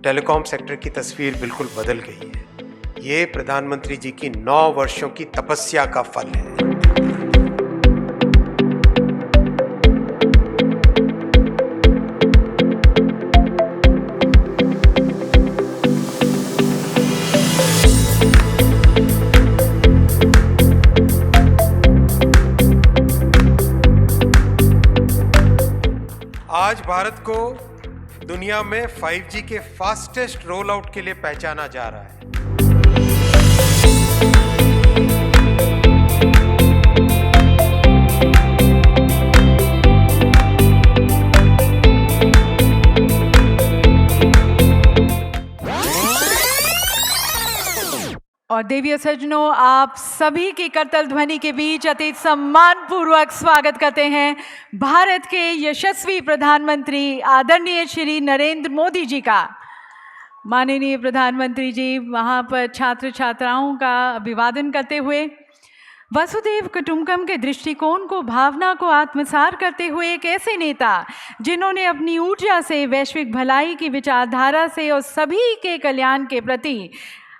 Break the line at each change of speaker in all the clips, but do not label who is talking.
Telecom sector की तस्वीर बिल्कुल बदल गई है। ये प्रधानमंत्री जी की 9 वर्षों की तपस्या का फल है। आज भारत को दुनिया में 5G के फास्टेस्ट रोल आउट के लिए पहचाना जा रहा है।
और देवीय सज्जनों, आप सभी की करतल ध्वनि के बीच अति सम्मानपूर्वक स्वागत करते हैं भारत के यशस्वी प्रधानमंत्री आदरणीय श्री नरेंद्र मोदी जी का। माननीय प्रधानमंत्री जी वहाँ पर छात्र छात्राओं का अभिवादन करते हुए वसुधैव कुटुंबकम के दृष्टिकोण को, भावना को आत्मसार करते हुए एक ऐसे नेता जिन्होंने अपनी ऊर्जा से, वैश्विक भलाई की विचारधारा से और सभी के कल्याण के प्रति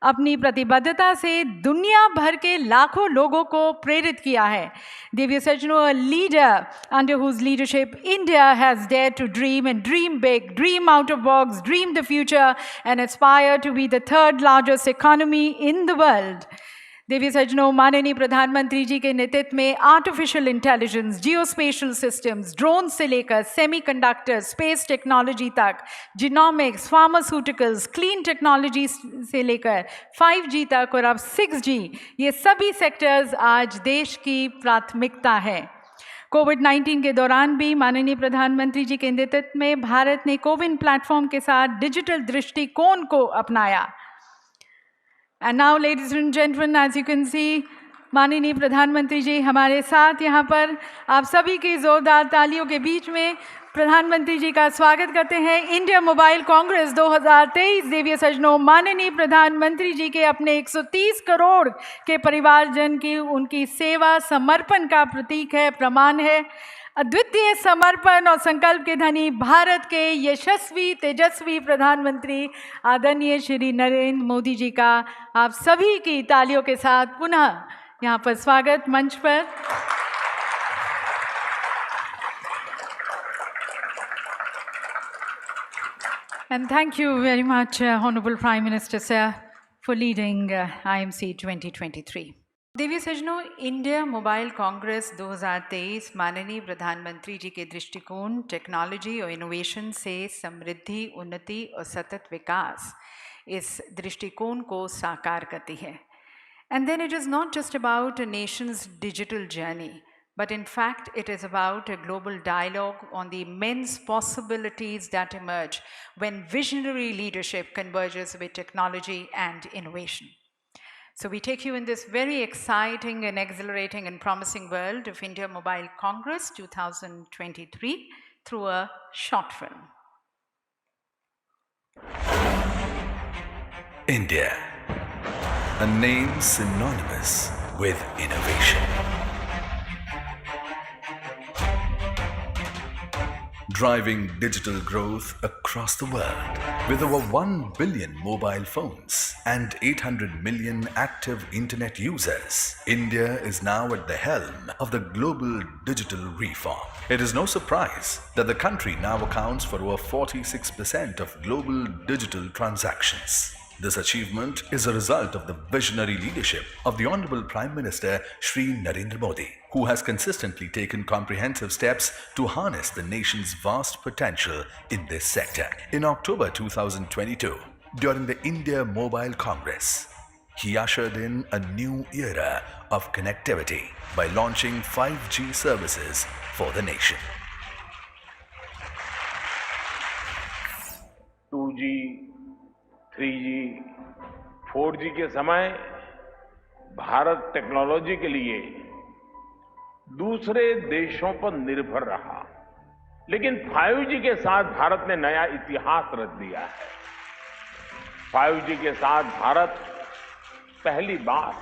अपनी प्रतिबद्धता से दुनिया भर के लाखों लोगों को प्रेरित किया है। देवीय सज्जनों, a leader under whose leadership India has dared to dream and dream big, dream out of box, dream the future and aspire to be the third largest economy in the world. देवीय सज्जनों, माननीय प्रधानमंत्री जी के नेतृत्व में artificial intelligence, geospatial systems, drone से लेकर semiconductor, space technology तक, genomics, pharmaceuticals, clean technology से लेकर 5G तक और अब 6G, ये सभी सेक्टर्स आज देश की प्राथमिकता है। कोविड-19 के दौरान भी माननीय प्रधानमंत्री जी के नेतृत्व में भारत ने कोविन प्लेटफॉर्म के साथ डिजिटल दृष्टिकोण को अपनाया। And now, ladies and gentlemen, as you can see, माननीय प्रधानमंत्री जी हमारे साथ यहाँ पर, आप सभी की जोरदार तालियों के बीच में प्रधानमंत्री जी का स्वागत करते हैं। इंडिया मोबाइल कांग्रेस 2023 देवीय सज्जनों, माननीय प्रधानमंत्री जी के अपने 130 करोड़ के परिवारजन की उनकी सेवा समर्पण का प्रतीक है, प्रमाण है। अद्वितीय समर्पण और संकल्प के धनी भारत के यशस्वी तेजस्वी प्रधानमंत्री आदरणीय श्री नरेंद्र मोदी जी का आप सभी की तालियों के साथ पुनः यहाँ पर स्वागत मंच पर। And thank you very much, Honorable Prime Minister Sir, for leading IMC 2023. देवीय सज्जनों, इंडिया मोबाइल कांग्रेस 2023 माननीय प्रधानमंत्री जी के दृष्टिकोण, टेक्नोलॉजी और इनोवेशन से समृद्धि, उन्नति और सतत विकास, इस दृष्टिकोण को साकार करती है। And then it is not just about a nation's digital journey, but in fact it is about a global dialogue on the immense possibilities that emerge when visionary leadership converges with technology and innovation. So we take you in this very exciting and exhilarating and promising world of India Mobile Congress 2023 through a short film.
India, a name synonymous with innovation. Driving digital growth across the world. With over 1 billion mobile phones and 800 million active internet users, India is now at the helm of the global digital reform. It is no surprise that the country now accounts for over 46% of global digital transactions. This achievement is a result of the visionary leadership of the Honorable Prime Minister Shri Narendra Modi, who has consistently taken comprehensive steps to harness the nation's vast potential in this sector. In October 2022, during the India Mobile Congress, he ushered in a new era of connectivity by launching 5G services for the nation.
2G, 3G, 4G के समय Bharat technology के लिए दूसरे देशों पर निर्भर रहा, लेकिन 5G के साथ भारत ने नया इतिहास रच दिया है। 5G के साथ भारत पहली बार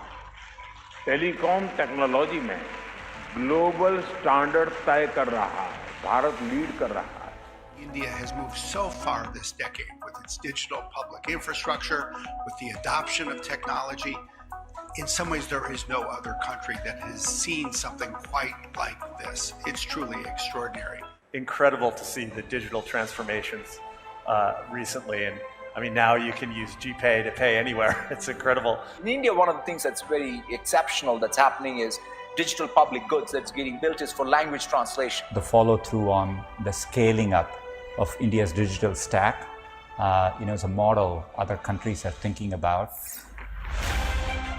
टेलीकॉम टेक्नोलॉजी में ग्लोबल स्टैंडर्ड तय कर रहा है, भारत लीड कर रहा है।
India has moved so far this decade with its digital public infrastructure, with the adoption of technology. In some ways, there is no other country that has seen something quite like this. It's truly extraordinary.
Incredible to see the digital transformations recently. And I mean, now you can use GPay to pay anywhere. It's incredible.
In India, one of the things that's very exceptional that's happening is digital public goods that's getting built is for language translation.
The follow through on the scaling up of India's digital stack, is a model other countries are thinking about.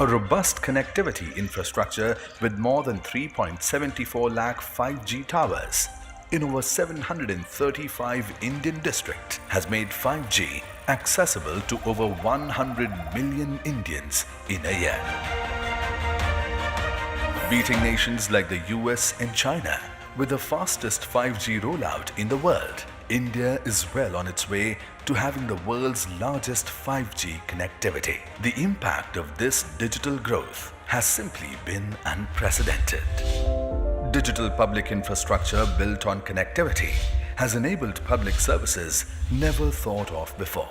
A robust connectivity infrastructure with more than 3.74 lakh 5G towers in over 735 Indian districts has made 5G accessible to over 100 million Indians in a year. Beating nations like the US and China with the fastest 5G rollout in the world, India is well on its way to having the world's largest 5G connectivity. The impact of this digital growth has simply been unprecedented. Digital public infrastructure built on connectivity has enabled public services never thought of before,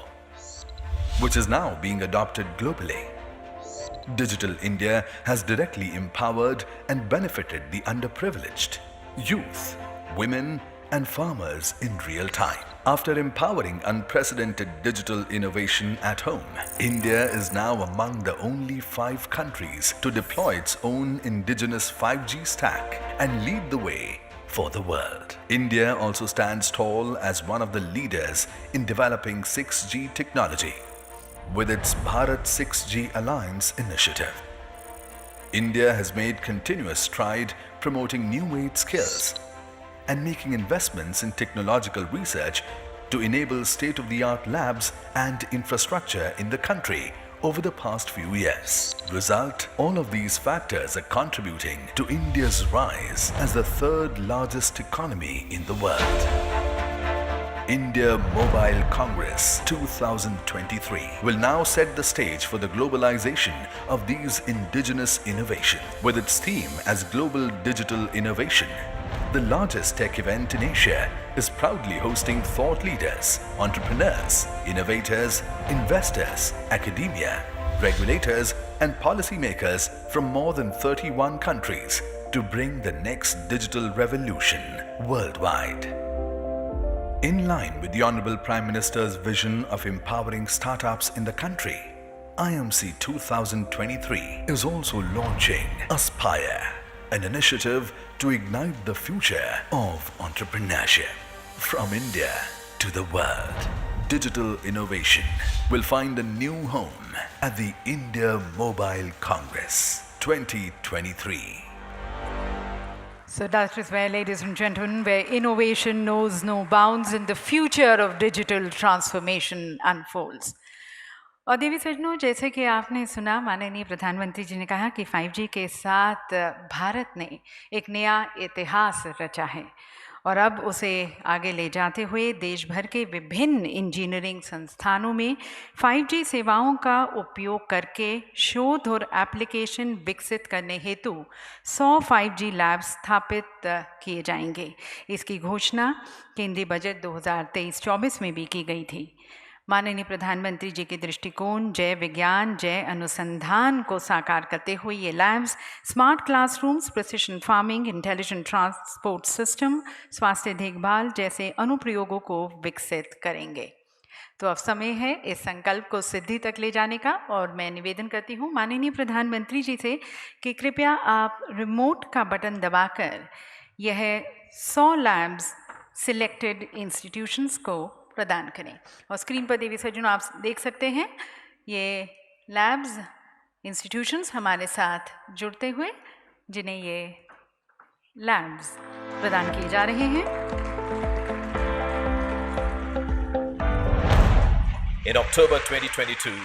which is now being adopted globally. Digital India has directly empowered and benefited the underprivileged, youth, women, and farmers in real time. After empowering unprecedented digital innovation at home, India is now among the only 5 countries to deploy its own indigenous 5G stack and lead the way for the world. India also stands tall as one of the leaders in developing 6G technology with its Bharat 6G Alliance initiative. India has made continuous stride promoting new age skills and making investments in technological research to enable state-of-the-art labs and infrastructure in the country over the past few years. Result, all of these factors are contributing to India's rise as the 3rd largest economy in the world. India Mobile Congress 2023 will now set the stage for the globalization of these indigenous innovations. With its theme as Global Digital Innovation, the largest tech event in Asia is proudly hosting thought leaders, entrepreneurs, innovators, investors, academia, regulators, and policymakers from more than 31 countries to bring the next digital revolution worldwide. In line with the Honorable Prime Minister's vision of empowering startups in the country, IMC 2023 is also launching Aspire, an initiative to ignite the future of entrepreneurship. From India to the world, digital innovation will find a new home at the India Mobile Congress 2023.
So that is where, ladies and gentlemen, where innovation knows no bounds and the future of digital transformation unfolds. और देवी सज्जनों, जैसे कि आपने सुना, माननीय प्रधानमंत्री जी ने कहा कि 5G के साथ भारत ने एक नया इतिहास रचा है और अब उसे आगे ले जाते हुए देश भर के विभिन्न इंजीनियरिंग संस्थानों में 5G सेवाओं का उपयोग करके शोध और एप्लीकेशन विकसित करने हेतु 100 5G लैब्स स्थापित किए जाएंगे। इसकी घोषणा केंद्रीय बजट 2023-24 में भी की गई थी। माननीय प्रधानमंत्री जी के दृष्टिकोण जय विज्ञान, जय अनुसंधान को साकार करते हुए ये labs smart classrooms, precision farming, intelligent transport system, स्वास्थ्य देखभाल जैसे अनुप्रयोगों को विकसित करेंगे। तो अब समय है इस संकल्प को सिद्धि तक ले जाने का और मैं निवेदन करती हूँ माननीय प्रधानमंत्री जी से कि कृपया आप रिमोट का बटन दबाकर यह 100 लैब्स सिलेक्टेड इंस्टीट्यूशंस को प्रदान करें। और स्क्रीन पर देवी सज्जनों आप देख सकते हैं ये लैब्स इंस्टीट्यूशंस हमारे साथ जुड़ते हुए जिन्हें ये लैब्स प्रदान किए जा रहे हैं।
In October 2022,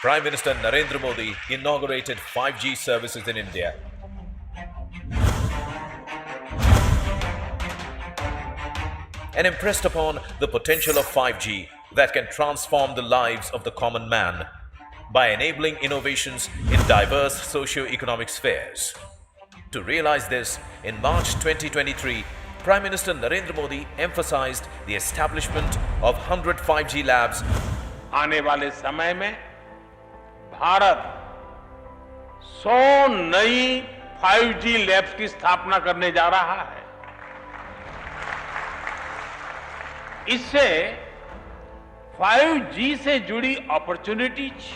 Prime Minister Narendra Modi inaugurated 5G services in India. And impressed upon the potential of 5G that can transform the lives of the common man by enabling innovations in diverse socio-economic spheres. To realize this, in March 2023, Prime Minister Narendra Modi emphasized the establishment of 100 5G labs.
आने वाले समय में भारत 100 नई 5G labs की स्थापना करने जा रहा है। इससे 5G से जुड़ी अपॉर्चुनिटीज,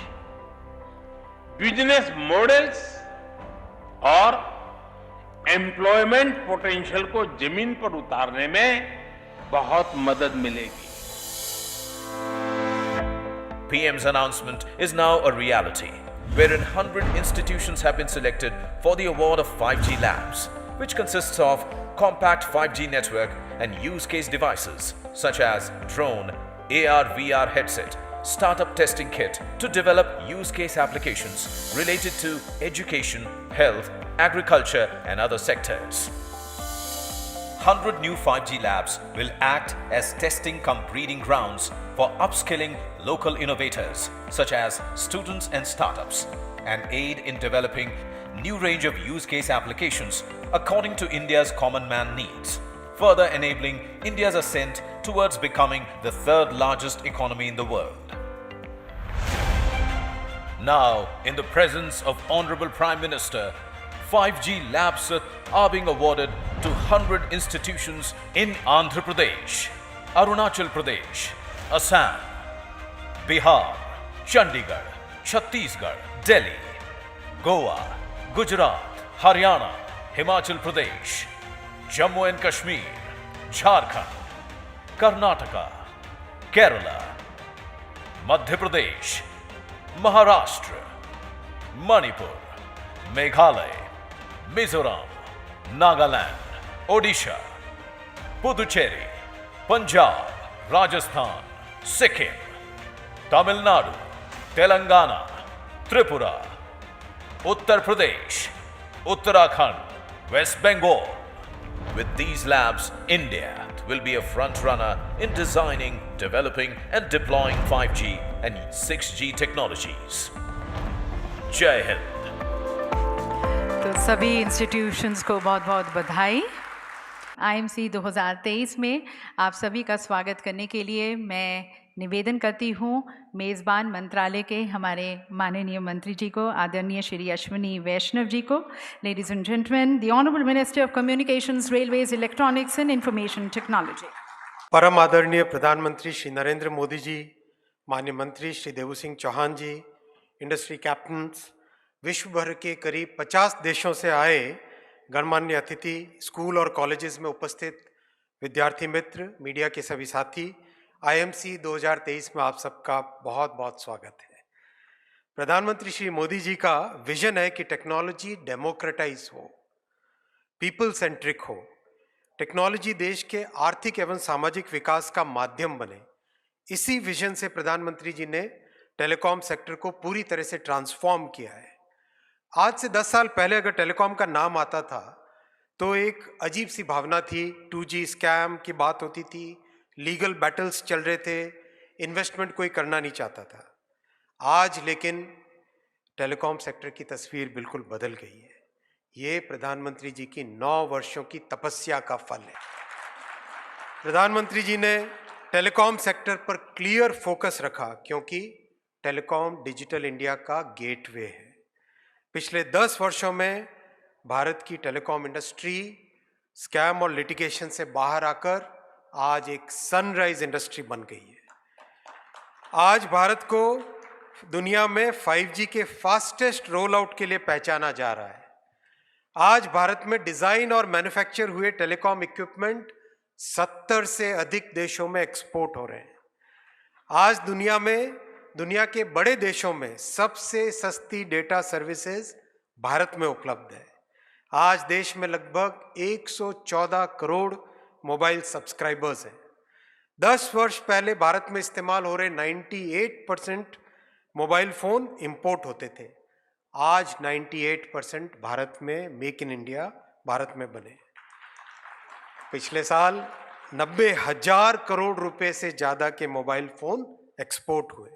बिजनेस मॉडल्स और एम्प्लॉयमेंट पोटेंशियल को जमीन पर उतारने में बहुत मदद मिलेगी।
PM's announcement is now a reality, wherein 100 institutions have been selected for the award of 5G labs, which consists of compact 5G network and use case devices such as drone, AR/VR headset, startup testing kit to develop use case applications related to education, health, agriculture and other sectors. 100 new 5G labs will act as testing cum breeding grounds for upskilling local innovators such as students and startups, and aid in developing new range of use case applications according to India's common man needs, further enabling India's ascent towards becoming the third largest economy in the world. Now, in the presence of Honorable Prime Minister, 5G labs are being awarded to 100 institutions in Andhra Pradesh, Arunachal Pradesh, Assam, Bihar, Chandigarh, Chhattisgarh, Delhi, Goa, Gujarat, Haryana, Himachal Pradesh, Jammu and Kashmir, Jharkhand, Karnataka, Kerala, Madhya Pradesh, Maharashtra, Manipur, Meghalaya, Mizoram, Nagaland, Odisha, Puducherry, Punjab, Rajasthan, Sikkim, Tamil Nadu, Telangana, Tripura, Uttar Pradesh, Uttarakhand, West Bengal. With these labs, India will be a front runner in designing, developing and deploying 5G and 6G technologies. Jai Hind.
तो सभी institutions को बहुत बहुत बधाई। IMC 2023 में आप सभी का स्वागत करने के लिए मैं निवेदन करती हूँ मेज़बान मंत्रालय के हमारे माननीय मंत्री जी को, आदरणीय श्री अश्विनी वैष्णव जी को। Ladies and gentleman, the honourable minister of communications, railways, electronics and information technology.
परम आदरणीय प्रधानमंत्री श्री नरेंद्र मोदी जी, माननीय मंत्री श्री देवू सिंह चौहान जी, इंडस्ट्री कैप्टन्स, विश्व भर के करीब 50 देशों से आए गणमान्य अतिथि, स्कूल और कॉलेजेस में उपस्थित विद्यार्थी मित्र, मीडिया के सभी साथी, IMC 2023 में आप सबका बहुत बहुत स्वागत है। प्रधानमंत्री श्री मोदी जी का विजन है कि टेक्नोलॉजी डेमोक्रेटाइज हो, पीपल सेंट्रिक हो, टेक्नोलॉजी देश के आर्थिक एवं सामाजिक विकास का माध्यम बने। इसी विजन से प्रधानमंत्री जी ने टेलीकॉम सेक्टर को पूरी तरह से ट्रांसफॉर्म किया है। आज से 10 साल पहले अगर टेलीकॉम का नाम आता था तो एक अजीब सी भावना थी, 2G स्कैम की बात होती थी, लीगल बैटल्स चल रहे थे, इन्वेस्टमेंट कोई करना नहीं चाहता था। आज लेकिन टेलीकॉम सेक्टर की तस्वीर बिल्कुल बदल गई है। ये प्रधानमंत्री जी की 9 वर्षों की तपस्या का फल है। प्रधानमंत्री जी ने टेलीकॉम सेक्टर पर क्लियर फोकस रखा क्योंकि टेलीकॉम डिजिटल इंडिया का गेटवे है। पिछले 10 वर्षों में भारत की टेलीकॉम इंडस्ट्री स्कैम और लिटिगेशन से बाहर आकर आज एक सनराइज इंडस्ट्री बन गई है। आज भारत को दुनिया में 5G के फास्टेस्ट रोल आउट के लिए पहचाना जा रहा है। आज भारत में डिजाइन और मैन्युफैक्चर हुए टेलीकॉम इक्विपमेंट 70 से अधिक देशों में एक्सपोर्ट हो रहे हैं। आज दुनिया के बड़े देशों में सबसे सस्ती डेटा सर्विसेज भारत में उपलब्ध है। आज देश में लगभग 114 करोड़ मोबाइल सब्सक्राइबर्स हैं। 10 वर्ष पहले भारत में इस्तेमाल हो रहे 98% मोबाइल फ़ोन इंपोर्ट होते थे। आज 98% भारत में मेक इन इंडिया भारत में बने। पिछले साल 90,000 करोड़ रुपए से ज़्यादा के मोबाइल फ़ोन एक्सपोर्ट हुए।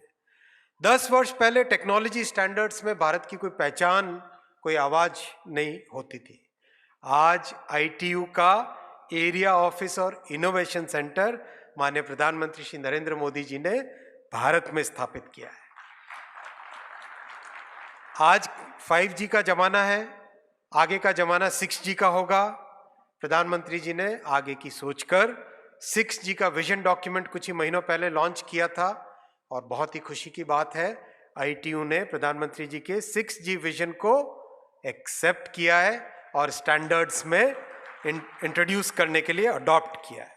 10 वर्ष पहले टेक्नोलॉजी स्टैंडर्ड्स में भारत की कोई पहचान, कोई आवाज़ नहीं होती थी। आज ITU का एरिया ऑफिस और इनोवेशन सेंटर माननीय प्रधानमंत्री श्री नरेंद्र मोदी जी ने भारत में स्थापित किया है। आज 5G का जमाना है, आगे का जमाना 6G का होगा। प्रधानमंत्री जी ने आगे की सोचकर 6G का विजन डॉक्यूमेंट कुछ ही महीनों पहले लॉन्च किया था और बहुत ही खुशी की बात है ITU ने प्रधानमंत्री जी के 6G विजन को एक्सेप्ट किया है और स्टैंडर्ड्स में इंट्रोड्यूस करने के लिए अडॉप्ट किया है।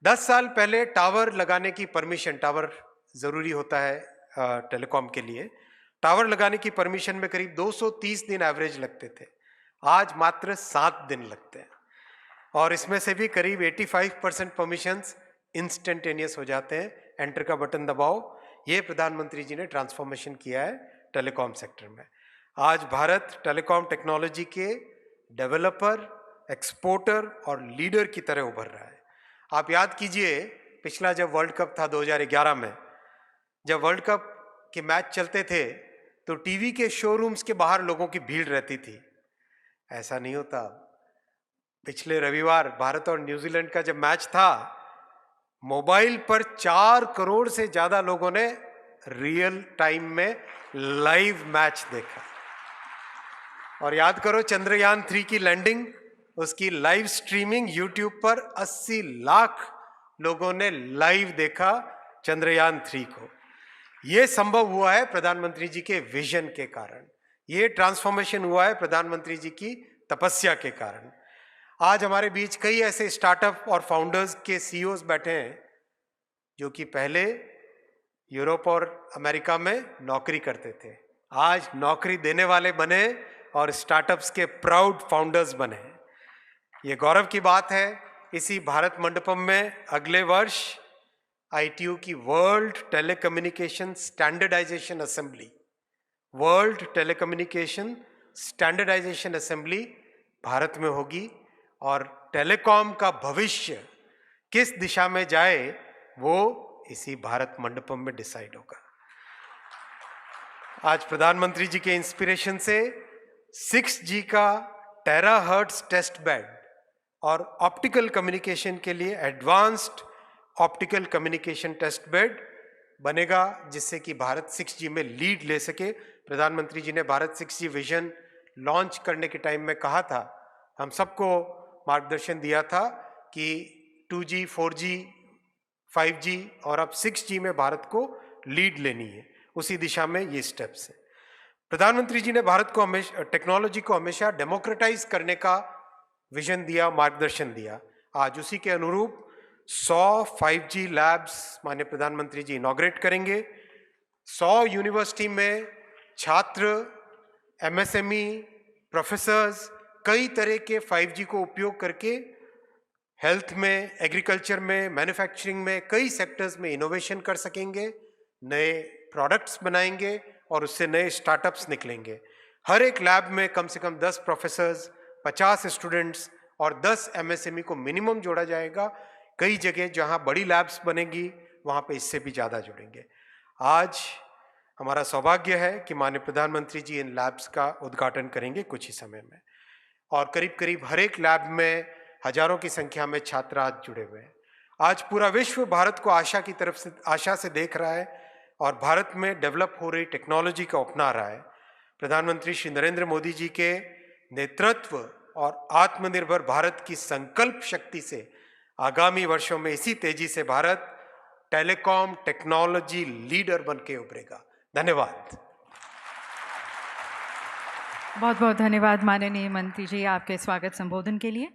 10 साल पहले टावर लगाने की परमिशन, टावर जरूरी होता है टेलीकॉम के लिए, टावर लगाने की परमिशन में करीब 230 दिन एवरेज लगते थे, आज मात्र 7 दिन लगते हैं और इसमें से भी करीब 85% परमिशंस इंस्टेंटेनियस हो जाते हैं। एंटर का बटन दबाओ। ये प्रधानमंत्री जी ने ट्रांसफॉर्मेशन किया है टेलीकॉम सेक्टर में। आज भारत टेलीकॉम टेक्नोलॉजी के डेवलपर, एक्सपोर्टर और लीडर की तरह उभर रहा है। आप याद कीजिए पिछला जब वर्ल्ड कप था 2011 में, जब वर्ल्ड कप के मैच चलते थे तो टीवी के शोरूम्स के बाहर लोगों की भीड़ रहती थी। ऐसा नहीं होता। पिछले रविवार भारत और न्यूजीलैंड का जब मैच था, मोबाइल पर 4 करोड़ से ज्यादा लोगों ने रियल टाइम में लाइव मैच देखा। और याद करो चंद्रयान 3 की लैंडिंग, उसकी लाइव स्ट्रीमिंग यूट्यूब पर 80 लाख लोगों ने लाइव देखा चंद्रयान 3 को। यह संभव हुआ है प्रधानमंत्री जी के विजन के कारण, यह ट्रांसफॉर्मेशन हुआ है प्रधानमंत्री जी की तपस्या के कारण। आज हमारे बीच कई ऐसे स्टार्टअप और फाउंडर्स के CEOs बैठे हैं जो कि पहले यूरोप और अमेरिका में नौकरी करते थे, आज नौकरी देने वाले बने और स्टार्टअप्स के प्राउड फाउंडर्स बने। ये गौरव की बात है। इसी भारत मंडपम में अगले वर्ष ITU की world telecommunication standardization assembly, world telecommunication standardization assembly Bharat में होगी और टेलीकॉम का भविष्य किस दिशा में जाए वो इसी भारत मंडपम में डिसाइड होगा। आज प्रधानमंत्री जी के इंस्पिरेशन से 6G का टेराहर्ट्ज टेस्ट बेड और ऑप्टिकल कम्युनिकेशन के लिए advanced optical communication test bed बनेगा, जिससे कि भारत 6G में लीड ले सके। प्रधानमंत्री जी ने भारत 6G विजन लॉन्च करने के टाइम में कहा था, हम सबको मार्गदर्शन दिया था कि 2G, 4G, 5G और अब 6G में भारत को लीड लेनी है। उसी दिशा में ये स्टेप्स हैं। प्रधानमंत्री जी ने भारत को हमेशा टेक्नोलॉजी को हमेशा डेमोक्रेटाइज करने का विजन दिया, मार्गदर्शन दिया। आज उसी के अनुरूप 100 5G लैब्स माननीय प्रधानमंत्री जी इनॉग्रेट करेंगे। 100 यूनिवर्सिटी में छात्र, MSME, प्रोफेसर्स कई तरह के 5G को उपयोग करके हेल्थ में, एग्रीकल्चर में, मैन्युफैक्चरिंग में, कई सेक्टर्स में इनोवेशन कर सकेंगे, नए प्रोडक्ट्स बनाएंगे और उससे नए स्टार्टअप्स निकलेंगे। हर एक लैब में कम से कम 10 प्रोफेसर्स, 50 स्टूडेंट्स और 10 MSME को मिनिमम जोड़ा जाएगा। कई जगह जहां बड़ी लैब्स बनेगी वहां पे इससे भी ज़्यादा जुड़ेंगे। आज हमारा सौभाग्य है कि माननीय प्रधानमंत्री जी इन लैब्स का उद्घाटन करेंगे कुछ ही समय में और करीब करीब हर एक लैब में हजारों की संख्या में छात्र आज जुड़े हुए हैं। आज पूरा विश्व भारत को आशा से देख रहा है और भारत में डेवलप हो रही टेक्नोलॉजी को अपना रहा है। प्रधानमंत्री श्री नरेंद्र मोदी जी के नेतृत्व और आत्मनिर्भर भारत की संकल्प शक्ति से आगामी वर्षों में इसी तेजी से भारत टेलीकॉम टेक्नोलॉजी लीडर बन के उभरेगा। धन्यवाद।
बहुत बहुत धन्यवाद माननीय मंत्री जी आपके स्वागत संबोधन के लिए।